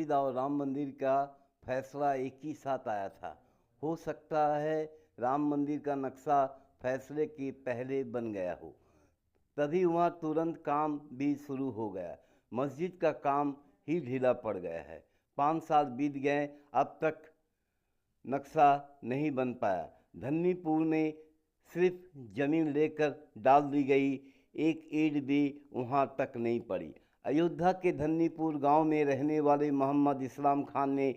मस्जिद और राम मंदिर का फैसला एक ही साथ आया था। हो सकता है राम मंदिर का नक्शा फैसले के पहले बन गया हो, तभी वहाँ तुरंत काम भी शुरू हो गया। मस्जिद का काम ही ढीला पड़ गया है। 5 साल बीत गए, अब तक नक्शा नहीं बन पाया। धन्नीपुर में सिर्फ जमीन लेकर डाल दी गई, एक ईंट भी वहाँ तक नहीं पड़ी। अयोध्या के धन्नीपुर गांव में रहने वाले मोहम्मद इस्लाम खान ने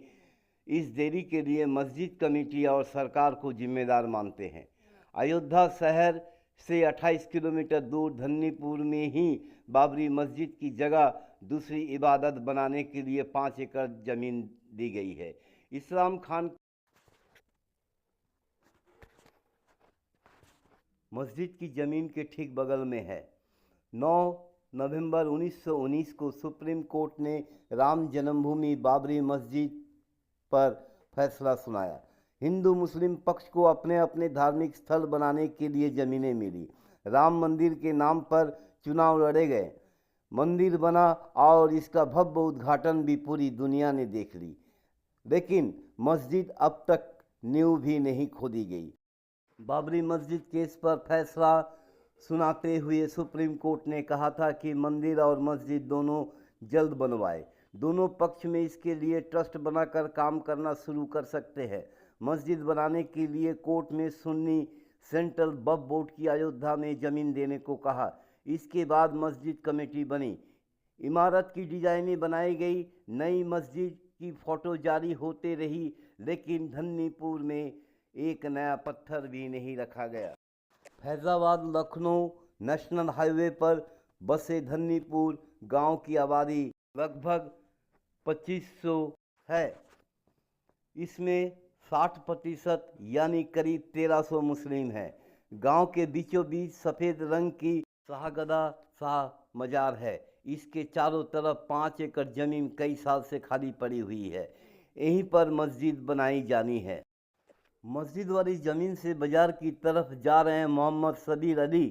इस देरी के लिए मस्जिद कमेटी और सरकार को जिम्मेदार मानते हैं। अयोध्या शहर से 28 किलोमीटर दूर धन्नीपुर में ही बाबरी मस्जिद की जगह दूसरी इबादत बनाने के लिए 5 एकड़ जमीन दी गई है। इस्लाम खान मस्जिद की ज़मीन के ठीक बगल में है। 9 नवंबर 1919 को सुप्रीम कोर्ट ने राम जन्मभूमि बाबरी मस्जिद पर फैसला सुनाया। हिंदू मुस्लिम पक्ष को अपने अपने धार्मिक स्थल बनाने के लिए ज़मीनें मिली। राम मंदिर के नाम पर चुनाव लड़े गए, मंदिर बना और इसका भव्य उद्घाटन भी पूरी दुनिया ने देख ली, लेकिन मस्जिद अब तक नींव भी नहीं खोदी गई। बाबरी मस्जिद केस पर फैसला सुनाते हुए सुप्रीम कोर्ट ने कहा था कि मंदिर और मस्जिद दोनों जल्द बनवाए। दोनों पक्ष में इसके लिए ट्रस्ट बनाकर काम करना शुरू कर सकते हैं। मस्जिद बनाने के लिए कोर्ट ने सुन्नी सेंट्रल वक्फ बोर्ड की अयोध्या में ज़मीन देने को कहा। इसके बाद मस्जिद कमेटी बनी, इमारत की डिजाइनें बनाई गई, नई मस्जिद की फ़ोटो जारी होते रही, लेकिन धन्नीपुर में एक नया पत्थर भी नहीं रखा गया। फैज़ाबाद लखनऊ नेशनल हाईवे पर बसे धन्नीपुर गांव की आबादी लगभग 2500 है। इसमें 60% यानी करीब 1300 मुस्लिम हैं। गांव के बीचों बीच सफ़ेद रंग की शाहगदा शाह मजार है। इसके चारों तरफ 5 एकड़ ज़मीन कई साल से खाली पड़ी हुई है। यहीं पर मस्जिद बनाई जानी है। मस्जिद वाली ज़मीन से बाज़ार की तरफ जा रहे मोहम्मद सबीर अली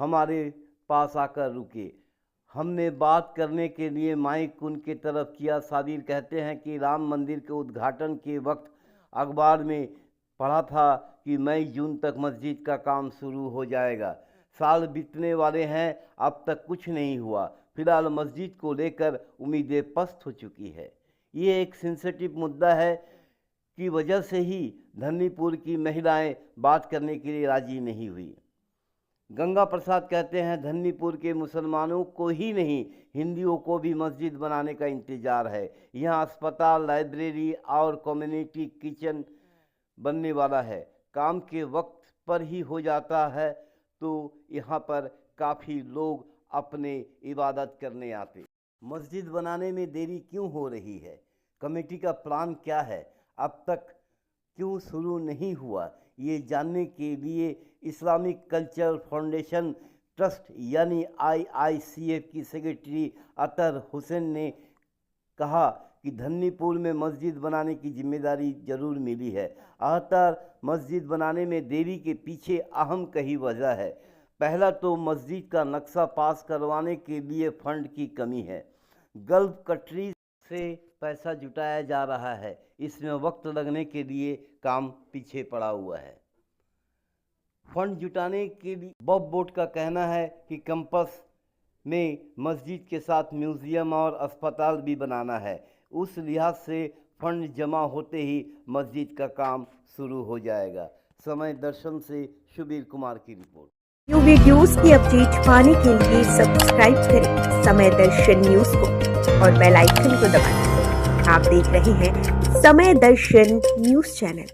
हमारे पास आकर रुके। हमने बात करने के लिए माइक उनके तरफ किया। साबिर कहते हैं कि राम मंदिर के उद्घाटन के वक्त अखबार में पढ़ा था कि मई जून तक मस्जिद का काम शुरू हो जाएगा। साल बीतने वाले हैं, अब तक कुछ नहीं हुआ। फिलहाल मस्जिद को लेकर उम्मीदें पस्त हो चुकी है। ये एक सेंसिटिव मुद्दा है की वजह से ही धन्नीपुर की महिलाएं बात करने के लिए राजी नहीं हुई। गंगा प्रसाद कहते हैं धन्नीपुर के मुसलमानों को ही नहीं, हिंदुओं को भी मस्जिद बनाने का इंतजार है। यहाँ अस्पताल, लाइब्रेरी और कम्युनिटी किचन बनने वाला है। काम के वक्त पर ही हो जाता है, तो यहाँ पर काफ़ी लोग अपने इबादत करने आते। मस्जिद बनाने में देरी क्यों हो रही है? कमेटी का प्लान क्या है? अब तक क्यों शुरू नहीं हुआ? ये जानने के लिए इस्लामिक कल्चर फाउंडेशन ट्रस्ट यानी IICF की सेक्रेटरी अतर हुसैन ने कहा कि धन्नीपुर में मस्जिद बनाने की जिम्मेदारी जरूर मिली है। अतर मस्जिद बनाने में देरी के पीछे अहम कई वजह है। पहला तो मस्जिद का नक्शा पास करवाने के लिए फंड की कमी है। गल्फ कंट्रीज से पैसा जुटाया जा रहा है, इसमें वक्त लगने के लिए काम पीछे पड़ा हुआ है। फंड जुटाने के लिए वक्फ बोर्ड का कहना है कि कैंपस में मस्जिद के साथ म्यूज़ियम और अस्पताल भी बनाना है। उस लिहाज से फंड जमा होते ही मस्जिद का काम शुरू हो जाएगा। समय दर्शन से शुभीर कुमार की रिपोर्ट। न्यू वीडियोस की अपडेट पाने के लिए सब्सक्राइब करें समय दर्शन न्यूज को और बेल आइकन को दबाएं। आप देख रहे हैं समय दर्शन न्यूज चैनल।